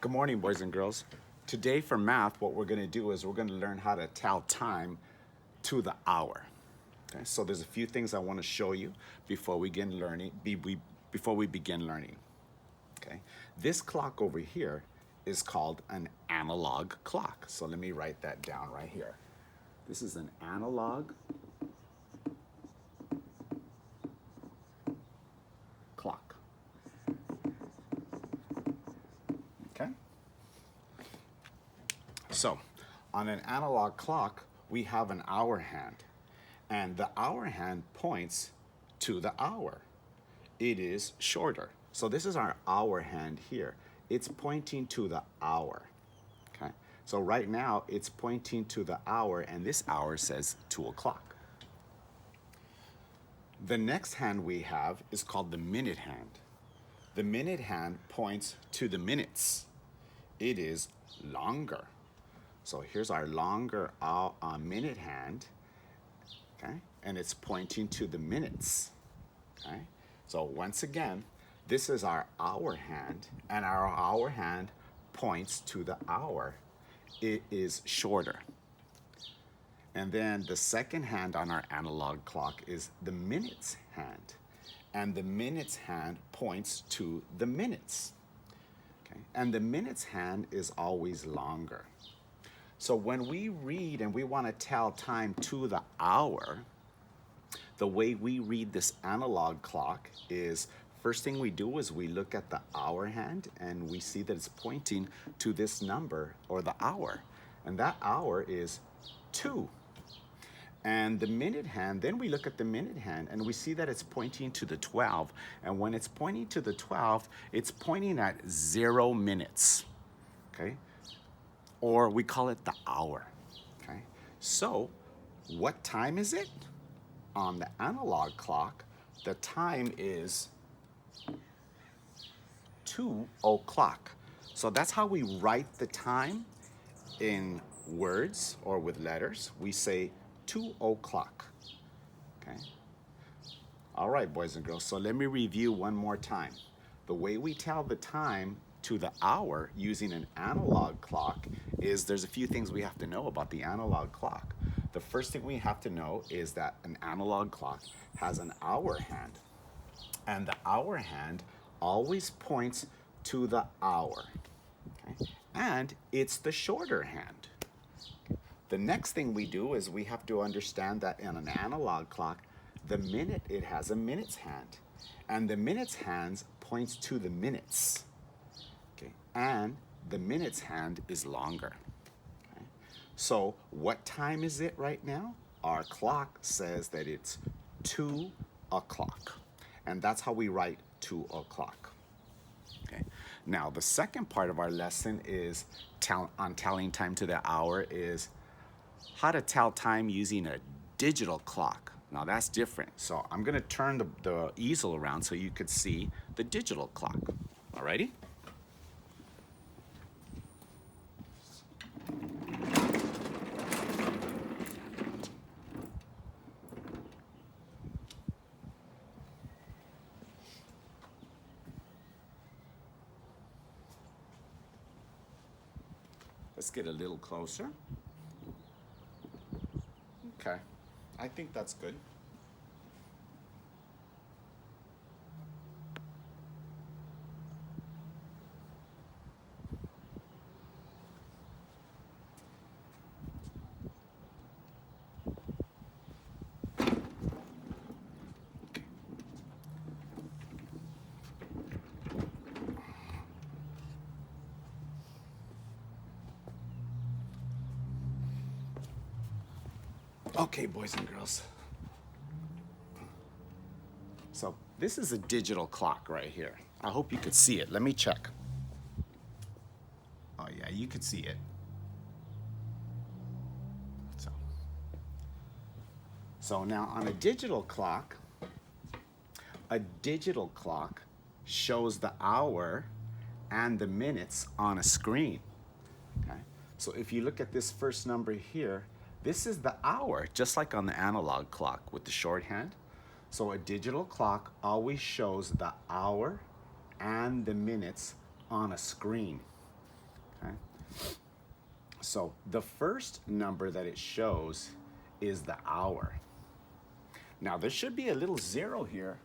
Good morning, boys and girls. Today for math, what we're going to do is we're going to learn how to tell time to the hour. Okay, so there's a few things I want to show you before we begin learning. Before we begin learning. Okay, this clock over here is called an analog clock. So let me write that down right here. This is an analog clock. Okay. So, on an analog clock, we have an hour hand, and the hour hand points to the hour. It is shorter. So this is our hour hand here. It's pointing to the hour. Okay. So right now it's pointing to the hour, and this hour says 2 o'clock. The next hand we have is called the minute hand. The minute hand points to the minutes. It is longer. So here's our longer minute hand, okay? And it's pointing to the minutes, okay? So once again, this is our hour hand, and our hour hand points to the hour. It is shorter. And then the second hand on our analog clock is the minutes hand, and the minutes hand points to the minutes, okay? And the minutes hand is always longer. So when we read and we want to tell time to the hour, the way we read this analog clock is, first thing we do is we look at the hour hand and we see that it's pointing to this number, or the hour. And that hour is 2. And the minute hand, then we look at the minute hand and we see that it's pointing to the 12. And when it's pointing to the 12, it's pointing at 0 minutes, okay? Or we call it the hour, okay? So what time is it? On the analog clock, the time is 2 o'clock. So that's how we write the time in words or with letters. We say 2 o'clock, okay? All right, boys and girls, so let me review one more time. The way we tell the time to the hour using an analog clock is, there's a few things we have to know about the analog clock. The first thing we have to know is that an analog clock has an hour hand, and the hour hand always points to the hour, okay? And it's the shorter hand. The next thing we do is we have to understand that in an analog clock, the minute, it has a minutes hand, and the minutes hand points to the minutes. And the minutes hand is longer. Okay? So what time is it right now? Our clock says that it's 2 o'clock. And that's how we write 2 o'clock. Okay. Now the second part of our lesson is on telling time to the hour is how to tell time using a digital clock. Now that's different. So I'm gonna turn the easel around so you could see the digital clock. Alrighty? Let's get a little closer. Okay, I think that's good. Okay, boys and girls. So this is a digital clock right here. I hope you could see it. Let me check. Oh yeah, you could see it. So now on a digital clock shows the hour and the minutes on a screen. Okay? So if you look at this first number here, this is the hour, just like on the analog clock with the shorthand. So a digital clock always shows the hour and the minutes on a screen. So the first number that it shows is the hour. Now there should be a little 0 here,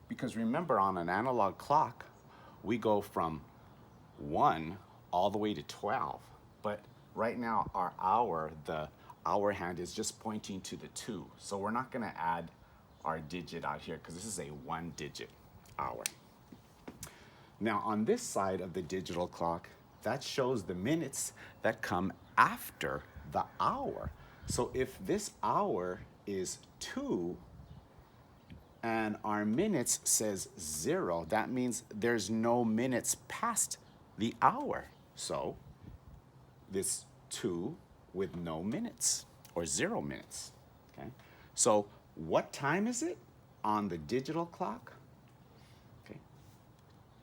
because remember, on an analog clock, we go from 1 all the way to 12. But right now, our hour, the hour hand is just pointing to the 2. So we're not gonna add our digit out here, because this is a 1-digit hour. Now on this side of the digital clock, that shows the minutes that come after the hour. So if this hour is 2 and our minutes says 0, that means there's no minutes past the hour. So this 2 with no minutes, or 0 minutes, okay? So what time is it on the digital clock? Okay,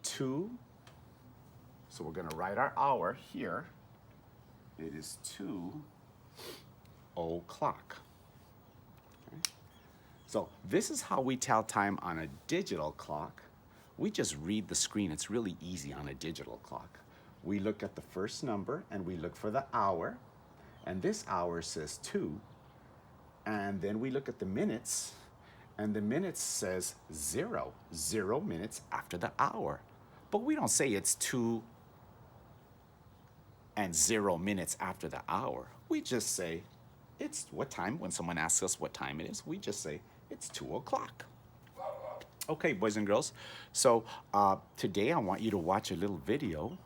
2. So we're gonna write our hour here. It is 2 o'clock. Okay. So this is how we tell time on a digital clock. We just read the screen. It's really easy on a digital clock. We look at the first number and we look for the hour, and this hour says 2. And then we look at the minutes, and the minutes says 0, 0 minutes after the hour. But we don't say it's 2 and 0 minutes after the hour. We just say, it's what time. When someone asks us what time it is, we just say, it's 2 o'clock. Okay, boys and girls. So today I want you to watch a little video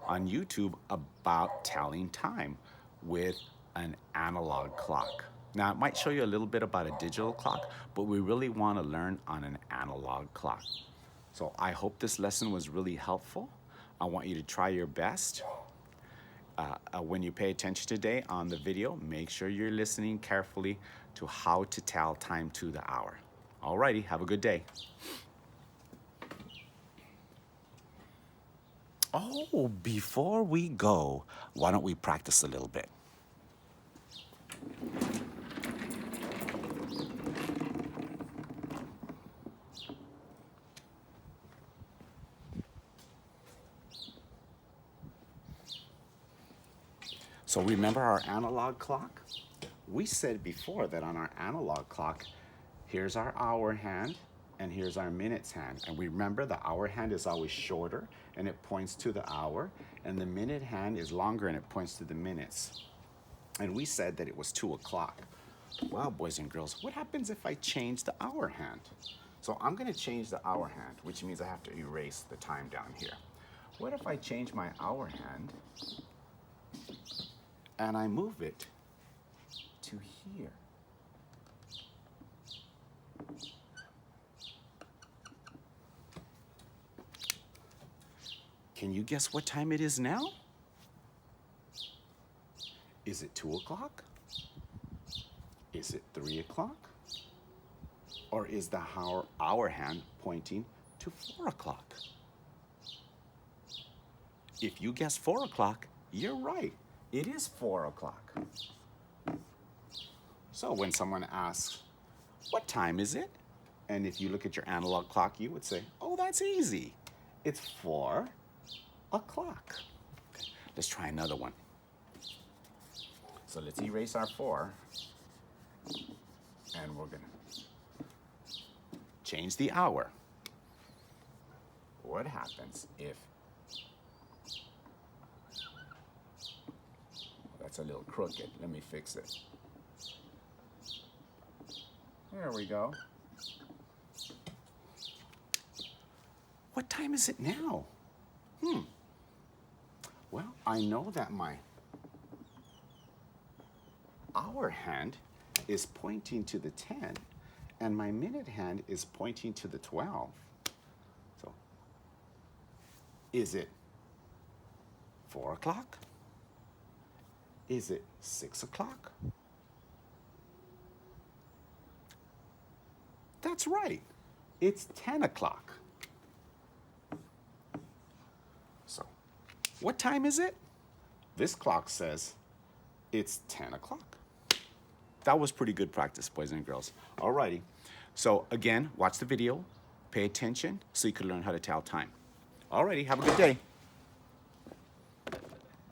on YouTube about telling time with an analog clock. Now, it might show you a little bit about a digital clock, but we really want to learn on an analog clock. So I hope this lesson was really helpful. I want you to try your best. When you pay attention today on the video, make sure you're listening carefully to how to tell time to the hour. Alrighty, have a good day. Oh, before we go, why don't we practice a little bit? So remember our analog clock? We said before that on our analog clock, here's our hour hand and here's our minutes hand. And we remember the hour hand is always shorter and it points to the hour, and the minute hand is longer and it points to the minutes. And we said that it was 2 o'clock. Well, boys and girls, what happens if I change the hour hand? So I'm gonna change the hour hand, which means I have to erase the time down here. What if I change my hour hand and I move it to here? Can you guess what time it is now? Is it 2 o'clock? Is it 3 o'clock? Or is the hour hand pointing to 4 o'clock? If you guess 4 o'clock, you're right. It is 4 o'clock. So when someone asks, what time is it? And if you look at your analog clock, you would say, oh, that's easy. It's 4 o'clock. Okay, let's try another one. So let's erase our 4. And we're gonna change the hour. What happens if, that's a little crooked, let me fix it. There we go. What time is it now? Well, I know that my hour hand is pointing to the 10 and my minute hand is pointing to the 12. So, is it 4 o'clock? Is it 6 o'clock? That's right. It's 10 o'clock. So, what time is it? This clock says it's 10 o'clock. That was pretty good practice, boys and girls. Alrighty. So again, watch the video, pay attention so you can learn how to tell time. Alrighty, have a good day.